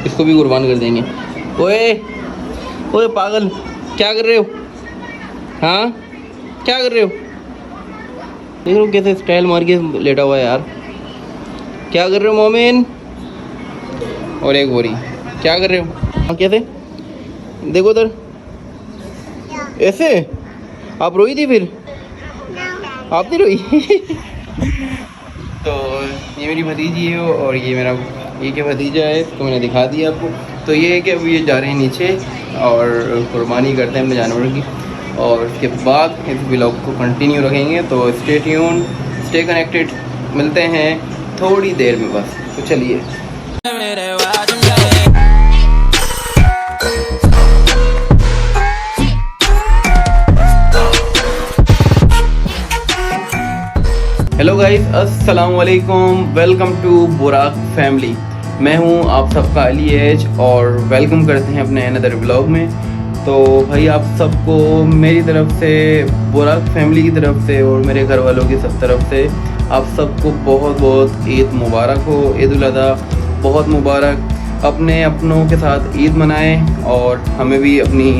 इसको भी कुर्बान कर देंगे। ओए ओए पागल, क्या कर रहे हो? हाँ क्या कर रहे हो? देख रहे हो कैसे स्टाइल मार के लेटा हुआ है यार। क्या कर रहे हो मोमिन? और एक बोरी, क्या कर रहे हो? हाँ कैसे? देखो उधर, ऐसे आप रोई थी फिर? आप नहीं रोई? तो ये मेरी भतीजी है और ये मेरा ये क्या भतीजा है, इसको मैंने दिखा दिया आपको। तो ये है कि अभी ये जा रहे हैं नीचे और कुर्बानी करते हैं अपने जानवरों की, और उसके बाद इस ब्लॉग को कंटिन्यू रखेंगे। तो स्टे ट्यून, स्टे कनेक्टेड, मिलते हैं थोड़ी देर में बस। तो चलिए। हेलो गाइस, अस्सलाम वालेकुम, वेलकम टू बुराक फैमिली। मैं हूं आप सबका अली एज और वेलकम करते हैं अपने अनदर ब्लॉग में। तो भाई आप सबको मेरी तरफ से, बुराक फैमिली की तरफ से और मेरे घर वालों की सब तरफ से आप सबको बहुत बहुत ईद मुबारक हो। ईद उल अज़हा बहुत मुबारक। अपने अपनों के साथ ईद मनाएं और हमें भी अपनी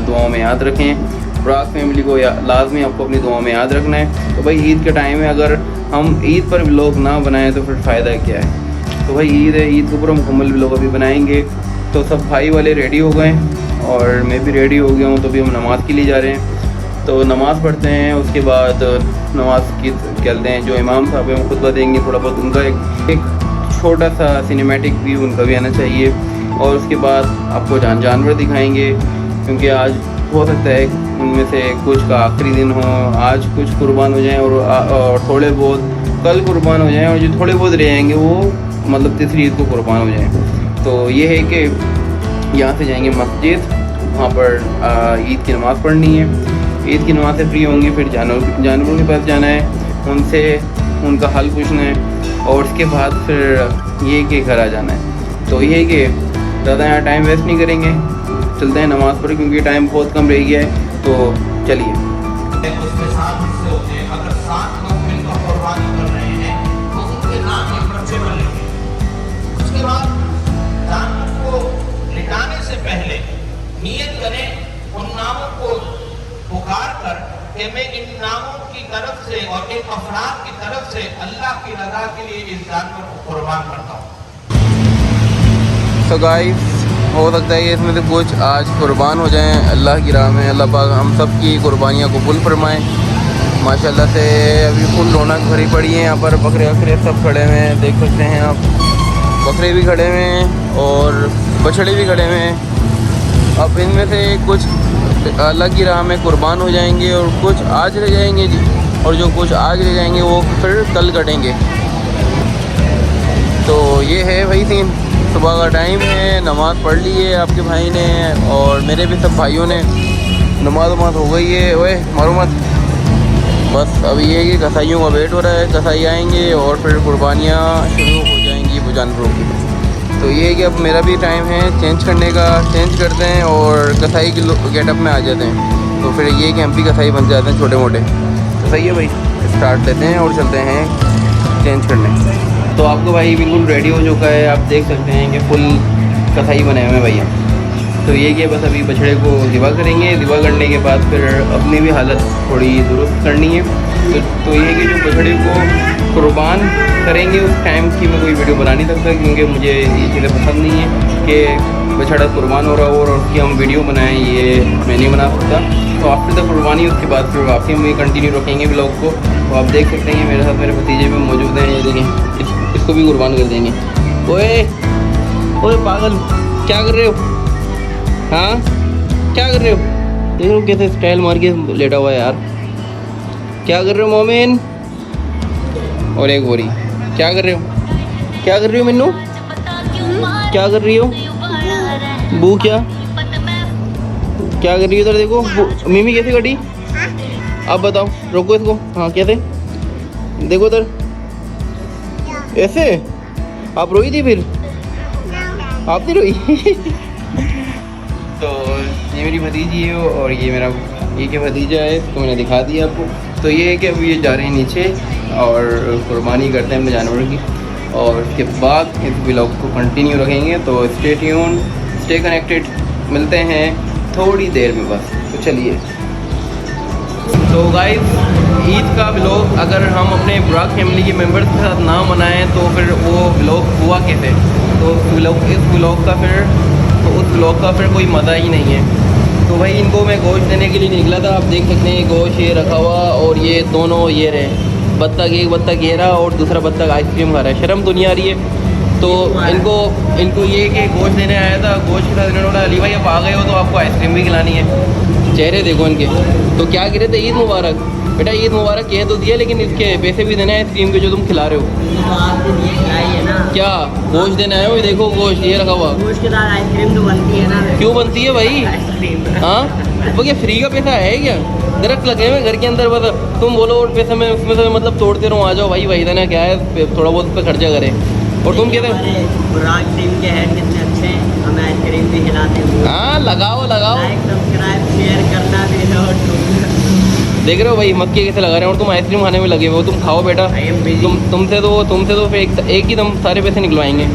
दुआओं में याद रखें। बुराक फैमिली को लाजमी आपको अपनी दुआओं में याद रखना है। तो भाई ईद के टाइम में अगर हम ईद पर व्लॉग ना बनाएं तो फिर फ़ायदा क्या है। तो भाई ईद है, ईद के पूरा मुकम्मल व्लॉग अभी बनाएंगे। तो सब भाई वाले रेडी हो गए और मैं भी रेडी हो गया हूँ। तो अभी हम नमाज़ के लिए जा रहे हैं। तो नमाज़ पढ़ते हैं, उसके बाद नमाज की कहते हैं जो इमाम साहब हैं वो खुतबा देंगे। थोड़ा बहुत उनका एक छोटा सा सिनेमैटिक व्यू उनका भी आना चाहिए। और उसके बाद आपको जानवर दिखाएँगे, क्योंकि आज हो सकता है उनमें से कुछ का आखिरी दिन हो, आज कुछ कुर्बान हो जाएं और थोड़े बहुत कल कुर्बान हो जाएं, और जो थोड़े बहुत रह जाएंगे वो मतलब तीसरी ईद को कुर्बान हो जाएं। तो ये है कि यहाँ से जाएंगे मस्जिद, वहाँ पर ईद की नमाज़ पढ़नी है। ईद की नमाज़ से फ्री होंगे, फिर जानवरों के पास जाना है, उनसे उनका हाल पूछना है, और उसके बाद फिर ये कि घर आ जाना है। तो ये है कि ज़्यादा यहाँ टाइम वेस्ट नहीं करेंगे, चलते हैं नमाज़ पढ़, क्योंकि टाइम बहुत कम रह गया है। तो चलिए। उसमें 7 हिस्से होते हैं। अगर 7 लोग मिलकर कुर्बानी कर रहे हैं तो उनके नाम एक पर्चे पर लिखें। उसके बाद जानवर को लिटाने से पहले नियत करें उन नामों को पुकार कर कि मैं इन नामों की तरफ से और इन अफराद की तरफ से अल्लाह की रज़ा के लिए इस जानवर को कुर्बान करता हूँ। तो गाइस, हो सकता है कि इसमें से कुछ आज कुर्बान हो जाएं अल्लाह की राह में। अल्लाह पाक हम सब की कुर्बानियाँ कबूल फरमाएं। माशाल्लाह से अभी फुल रौनक भरी पड़ी है यहाँ पर। बकरे वकरे सब खड़े हुए हैं, देख सकते हैं आप। बकरे भी खड़े हुए हैं और बछड़े भी खड़े हुए हैं। अब इनमें से कुछ अल्लाह की राह में कुर्बान हो जाएंगे और कुछ आज रह जाएंगे जी, और जो कुछ आज रह जाएंगे वो फिर कल कटेंगे। तो ये है भाई सीन। सुबह का टाइम है, नमाज़ पढ़ ली है आपके भाई ने और मेरे भी सब भाइयों ने। नमाज हो गई है। ओए मारो मत। बस अभी ये कि कसाईयों का वेट हो रहा है, कसाई आएंगे और फिर कुर्बानियाँ शुरू हो जाएंगी वो जानवरों की। तो ये है कि अब मेरा भी टाइम है चेंज करने का। चेंज करते हैं और कसाई के गेटअप में आ जाते हैं। तो फिर ये कि हम भी कसाई बन जाते हैं छोटे मोटे। तो सही है भाई, स्टार्ट लेते हैं और चलते हैं चेंज करने। तो आपको भाई बिल्कुल रेडी हो चुका है, आप देख सकते हैं कि फुल कसाई बने हुए हैं भैया। तो ये कि बस अभी बछड़े को ज़िबा करेंगे। ज़िबा करने के बाद फिर अपनी भी हालत थोड़ी दुरुस्त करनी है। तो ये कि जो बछड़े को कुर्बान करेंगे उस टाइम की मैं कोई वीडियो बना नहीं सकता, क्योंकि मुझे ये चीज़ें पसंद नहीं है कि बछड़ा कुर्बान हो रहा हो और उसकी हम वीडियो बनाएं, ये मैं नहीं बना सकता। तो आफ्टर द कुर्बानी उसके बाद फिर वापसी हम कंटिन्यू रखेंगे ब्लॉग को। तो आप देख सकते हैं मेरे साथ मेरे भतीजे भी मौजूद हैं। ये देखें, इसको भी कुर्बान कर देंगे। ओए ओए पागल, क्या कर रहे हो? हाँ क्या कर रहे हो? देख रहे हो कैसे स्टाइल मार के लेटा हुआ है यार। क्या कर रहे हो मोमिन? और एक बोरी, क्या कर रहे हो? क्या कर रही हो मिन्नू? क्या कर रही हो? बू क्या कर रही हो? इधर देखो मिमी कैसे कटी। अब बताओ, रोको इसको। हाँ कैसे? देखो इधर, ऐसे आप रोई थी फिर? आप नहीं रोई? तो ये मेरी भतीजी है और ये मेरा ये क्या भतीजा है, इसको मैंने दिखा दिया आपको। तो ये है कि अभी ये जा रहे हैं नीचे और कुर्बानी करते हैं अपने जानवरों की, और उसके बाद इस व्लॉग को कंटिन्यू रखेंगे। तो स्टे ट्यून, स्टे कनेक्टेड, मिलते हैं थोड़ी देर में बस। तो चलिए। तो गाइस, ईद का व्लॉग अगर हम अपने बुराक फैमिली के मेंबर्स के साथ ना मनाएं तो फिर वो व्लॉग हुआ कैसे? तो इस व्लॉग का फिर कोई मज़ा ही नहीं है। तो भाई इनको मैं गोश्त देने के लिए निकला था। आप देख सकते हैं गोश्त ये रखा हुआ और ये दोनों ये रहे बत्तख, एक बत्तख ये रहा और दूसरा बत्तख आइसक्रीम खा रहा है। शर्म तो नहीं आ रही है। तो इनको ये कि गोश्त देने आया था, गोश्त के साथ इन्होंने बोला अली भाई आप आ गए हो तो आपको आइसक्रीम भी खिलानी है। चेहरे देखो इनके। तो क्या गिरे थे, ईद मुबारक बेटा, ईद मुबारक कह तो दिया, लेकिन इसके पैसे भी देने हैं आइसक्रीम के जो तुम खिला रहे हो। क्या गोश्त देने आए हो? देखो गोश्त ये रखा हुआ। गोश्त के साथ आइसक्रीम तो बनती है ना। क्यों बनती है भाई? हाँ वो क्या फ्री का पैसा है क्या? दरख्त लगे हुए घर के अंदर, बस तुम बोलो और पैसे में उसमें से मतलब तोड़ते रहो। आ जाओ भाई, वही देना क्या है, थोड़ा बहुत उस पर खर्चा करें। और तुम कहते हो बुराक टीम के हेड कितने अच्छे हैं, हमें आइसक्रीम भी खिलाते हैं। हाँ लगाओ लाइक सब्सक्राइब शेयर करना भी है। देख रहे हो भाई मक्के कैसे लगा रहे हैं और तुम आइसक्रीम खाने में लगे हुए हो। तुम खाओ बेटा, तुमसे तो फिर एक ही दम सारे पैसे निकलवाएंगे।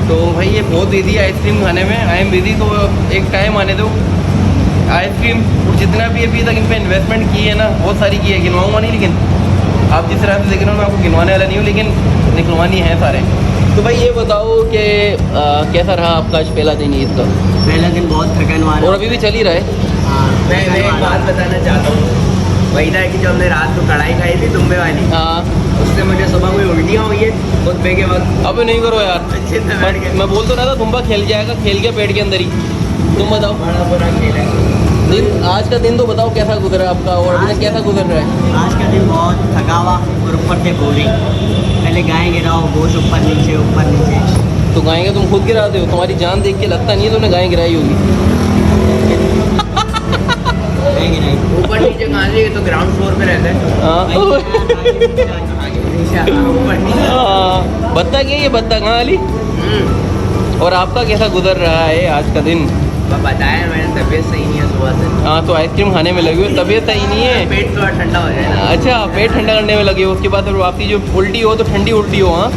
तो भाई ये बहुत बिजी है आइसक्रीम खाने में। आई एम बिजी, तो एक टाइम आने दो। आइसक्रीम जितना भी अभी तक इन पर इन्वेस्टमेंट की है ना, बहुत सारी की है, गिनवाऊँगा नहीं, लेकिन आप जिस तरह से देख रहे हो मैं आपको गिनवाने वाला नहीं हूँ, लेकिन निकलवानी है सारे। तो भाई ये बताओ कि कैसा रहा आपका आज पहला दिन ईद का? पहला दिन बहुत थकन वाला और अभी भी चल ही रहा है। मैं एक बात बताना चाहता हूँ। वही था कि जो हमने रात को कढ़ाई खाई थी तुम्बे वाली, हाँ उससे मुझे सुबह कोई उल्टियाँ हुई है खुतबे के वक्त। अब नहीं करो यार, मैं बोल तो रहा था तुम्बा खेल जाएगा, खेल गया पेट के अंदर ही। तुम बताओ बड़ा बुरा खेल है। दिन, आज का दिन तो बताओ कैसा गुजरा आपका और अभी तक कैसा गुजर रहा है? आज का दिन बहुत थकावा और ऊपर से बोरिंग। पहले गाय गिराओ, गोश्त ऊपर नीचे। तो गाय तुम खुद गिराते हो? तुम्हारी जान देख के लगता नहीं है तुमने गाय गिराई होगी। ऊपर नीचे कहाँ से? तो ग्राउंड फ्लोर पे रहता है। बत्तख है ये, बत्तख। हाँ अली, और आपका कैसा गुजर रहा है आज का दिन? बताया मैंने, तबीयत सही नहीं है सुबह से। हाँ तो आइसक्रीम खाने में लगे हो, तबीयत सही नहीं है। पेट थोड़ा ठंडा हो जाए ना। अच्छा, पेट ठंडा करने में लगे हो, उसके बाद फिर आपकी जो उल्टी हो तो ठंडी उल्टी हो। हाँ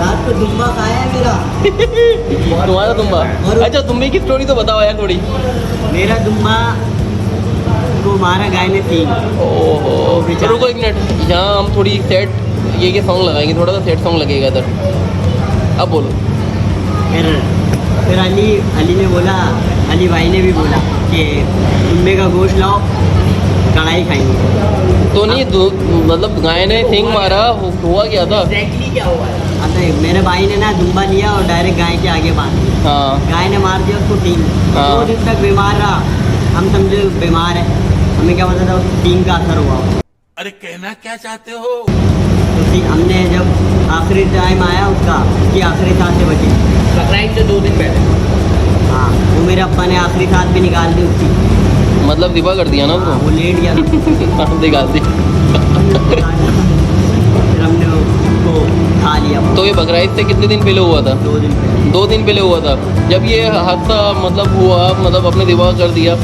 रात को दुम्बा खाया है मेरा। तुम्हारा दुम्बा? अच्छा तुम्बे की स्टोरी तो बताओ यार थोड़ी। मेरा दुम्बा को मारा गाय ने थी। ओहो, रुको एक मिनट, यहाँ हम थोड़ी सेट ये सॉन्ग लगाएंगे, थोड़ा सा सेट सॉन्ग लगेगा इधर। अब बोलो। फिर अली ने बोला, अली भाई ने भी बोला कि दुम्बे का गोश्त लाओ, कढ़ाई खाएंगे। तो नहीं मतलब गाय ने सिंग मारा, हुआ क्या था? एग्जैक्टली क्या हुआ है? मेरे भाई ने ना दुम्बा लिया और डायरेक्ट गाय के आगे बांध दिया। हाँ गाय ने मार दिया उसको टीम। हाँ। 2 दिन तक बीमार रहा। हम समझे बीमार है, हमें क्या पता था उसको टीम का असर हुआ। अरे कहना क्या चाहते हो? तो फिर हमने जब आखिरी टाइम आया उसका कि आखिरी सांस से बचे। बकरीद से 2 दिन पहले। हाँ, वो मेरे अब्बा ने आखिरी सांस भी निकाल दी उसकी। मतलब दिफा कर दिया ना हाँ, उसको? वो लेट गया था। निकाल दी। फिर हमने उसको खा लिया। तो ये बकरीद से कितने दिन पहले हुआ था? 2 दिन पहले। 2 दिन पहले हुआ था। जब ये हादसा मतलब हुआ, मतलब आपने दिफा कर दिया,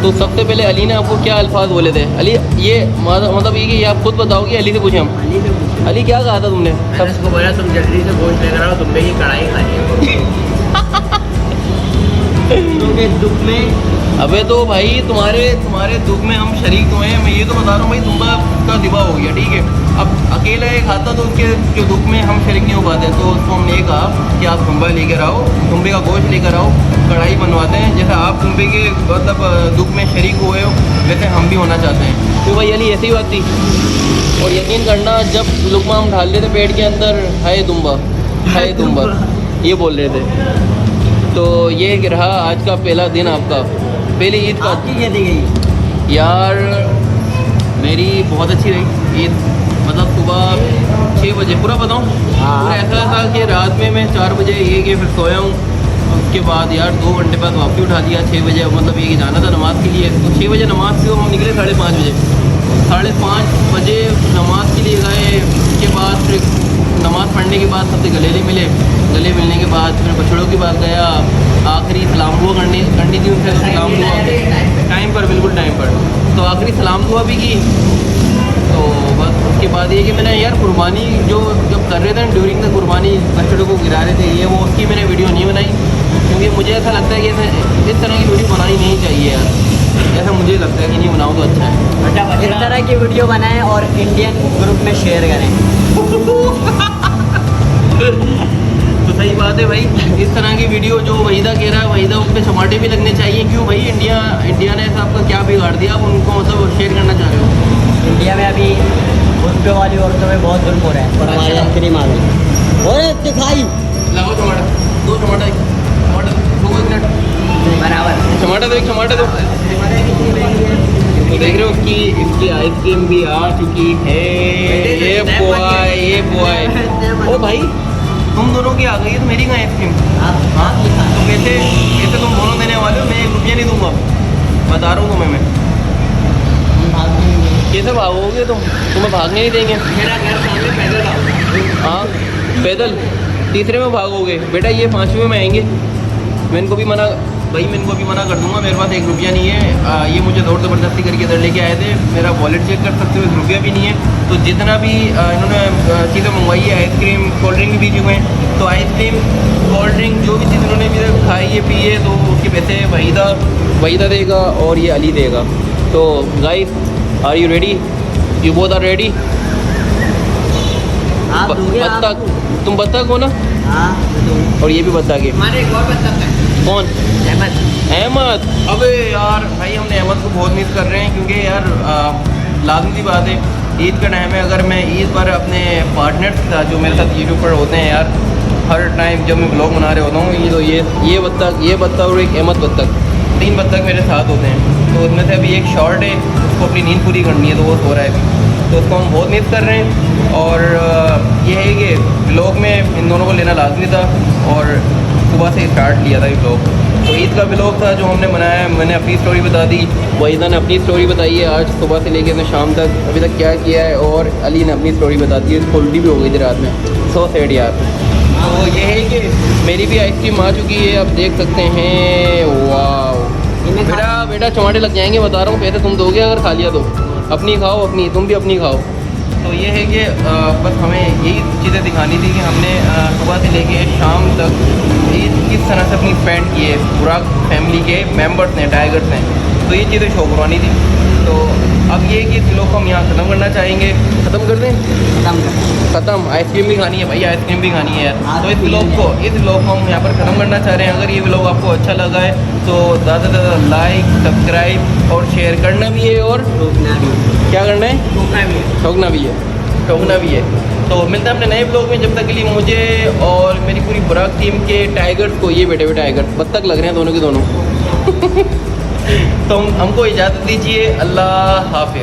तो सबसे पहले अली ने आपको क्या अल्फाज बोले थे? अली ये मतलब ये आप खुद बताओगे, अली से पूछे हम? अली से पूछा। अली क्या कहा था तुमने? मैंने उसको बोला तुम जल्दी से गोश्त लेकर आओ, तुम्बे की कढ़ाई खानी है। के दुख में। अबे तो भाई तुम्हारे दुख में हम शरीक तो हैं। मैं ये तो बता रहा हूँ भाई, तुम्बा का दिवा हो गया, ठीक है। अब अकेला एक खाता तो उसके जो दुख में हम शरीक नहीं हो पाते, तो उसको हमने ये कहा कि आप तुम्बा लेकर आओ, तुम्बे का गोश्त लेकर आओ, कढ़ाई बनवाते हैं। जैसे आप तुम्बे के मतलब दुख में शरीक हुए हो, वैसे हम भी होना चाहते हैं। तो भाई अली ऐसी बात थी। और यकीन करना, जब लुकमा हम ढाल रहे थे पेट के अंदर, हाय तुम्बा, हाय तुम्बा, ये बोल रहे थे। तो ये रहा आज का पहला दिन आपका, पहली ईद का। आपकी कैसी गई? यार मेरी बहुत अच्छी रही ईद। मतलब सुबह 6 बजे, पूरा बताऊँ? पूरा ऐसा था कि रात में मैं 4 बजे ये कि फिर सोया हूँ। उसके बाद यार 2 घंटे बाद वापसी उठा दिया 6 बजे। मतलब ये जाना था नमाज़ के लिए, तो 6 बजे नमाज़ से हम निकले 5:30 बजे। 5:30 बजे नमाज़ के लिए गए। उसके बाद फिर नमाज़ पढ़ने के बाद सबसे गले मिले। गले मिलने के बाद फिर बछड़ों के पास गया, आखिरी सलाम दुआ करनी थी उनसे। सलाम दुआ टाइम पर, बिल्कुल टाइम पर। तो आखिरी सलाम दुआ भी की। तो बस उसके बाद ये कि मैंने यार कुर्बानी जो जब कर रहे थे ड्यूरिंग द कुर्बानी बछड़ों को गिरा रहे थे ये वो उसकी मैंने वीडियो नहीं बनाई, क्योंकि मुझे ऐसा लगता है कि इस तरह की वीडियो बनानी नहीं चाहिए यार, ऐसा मुझे लगता है कि नहीं बनाऊँ तो अच्छा है। इस तरह की वीडियो बनाएं और इंडियन ग्रुप में शेयर करें। तो सही बात है भाई, इस तरह की वीडियो जो वहीदा कह रहा है वहीदा उस पर टमाटे भी लगने चाहिए। क्यों भाई, इंडिया ने ऐसा आपका क्या बिगाड़ दिया, आप उनको मतलब शेयर करना चाह रहे हो? इंडिया में अभी मुद्दों वाली औरतों में बहुत जुल्म हो रहा है और हमारे अच्छा। अंतरी माल और दिखाई लगाओ टमाटर, दो टमाटर, दो मिनट बराबर। टमाटर दो, एक टमाटर दो। तो देख रहे हो इसकी आइसक्रीम भी आ चुकी है। ये बॉय ओ भाई, तुम दोनों की आ गई है तो मेरी कहाँ आइसक्रीम? हाँ तो कैसे तुम दोनों देने वाले हो, मैं 1 रुपया नहीं दूंगा, बता रहा हूँ तुम्हें मैं। कैसे भागोगे तुम्हें भागने नहीं देंगे। मेरा घर सामने पैदल आओ। हाँ पैदल, तीसरे में भागोगे बेटा, ये 5वें में आएंगे। मैं इनको भी मना कर दूंगा, मेरे पास 1 रुपया नहीं है। ये मुझे ज़ोर ज़बरदस्ती करके इधर लेके आए थे, मेरा वॉलेट चेक कर सकते हो, 1 रुपया भी नहीं है। तो जितना भी इन्होंने चीज़ें मंगवाई है, आइसक्रीम कोल्ड ड्रिंक भी पी चुके हैं, तो आइसक्रीम कोल्ड ड्रिंक जो भी चीज़ इन्होंने भी खाई है पी है, तो उसके पैसे वहीदा देगा और ये अली देगा। तो guys, are you ready? You both are ready? आप दोगे आप? बत्तख, तुम बत्तख हो ना? हाँ और ये भी बत्तख है। हमारे एक और बच्चा है कौन? अहमद। अबे यार भाई, हमने अहमद को बहुत मिस कर रहे हैं, क्योंकि यार लाजमी सी बात है, ईद का टाइम है। अगर मैं ईद पर अपने पार्टनर्स के साथ जो मेरे साथ यूट्यूब पर होते हैं यार, हर टाइम जब मैं ब्लॉग बना रहे होता हूँ, ये बत्तख और एक अहमद बत्तख, 3 बत्तख मेरे साथ होते हैं। तो उसमें से अभी एक शॉर्ट है, उसको अपनी नींद पूरी करनी है, तो वो सो रहा है अभी, तो उसको हम बहुत मिस कर रहे हैं। और ये है कि ब्लॉग में इन दोनों को लेना लाजमी था, और सुबह से स्टार्ट लिया था ये ब्लॉग। तो ईद का ब्लॉग था जो हमने बनाया, मैंने अपनी स्टोरी बता दी, वहीदा ने अपनी स्टोरी बताई है आज सुबह से लेकर शाम तक अभी तक क्या किया है, और अली ने अपनी स्टोरी बता दी है। उसको उल्टी भी हो गई थी रात में, सो सैड यार। तो ये है कि मेरी भी आइसक्रीम आ चुकी है, आप देख सकते हैं। वाह बेटा टमाटे लग जाएंगे, बता रहा हूँ, पैसे तुम दोगे अगर खा लिया तो। अपनी खाओ, तुम भी अपनी खाओ। तो ये है कि बस हमें यही चीज़ें दिखानी थी कि हमने सुबह से लेके शाम तक ईद किस तरह से अपनी स्पेंड की है, बुराक फैमिली के मेंबर्स ने, टाइगर्स ने। तो ये चीज़ें शो करवानी थी। तो अब ये कि इस ब्लॉग को हम यहाँ ख़त्म करना चाहेंगे। ख़त्म कर दें? ख़त्म। आइसक्रीम भी खानी है भाई, आइसक्रीम भी खानी है यार। तो इस ब्लॉग को हम यहाँ पर ख़त्म करना चाह रहे हैं। अगर ये ब्लॉग आपको अच्छा लगा है तो ज़्यादा से ज़्यादा लाइक, सब्सक्राइब और शेयर करना भी है, और क्या करना है? ठोकना भी है। तो मिलते हैं अपने नए ब्लॉग में। जब तक के लिए मुझे और मेरी पूरी बुराक टीम के टाइगर्स को, ये बेटे टाइगर बत्तख लग रहे हैं दोनों के दोनों तो हमको इजाज़त दीजिए। अल्लाह हाफिज़।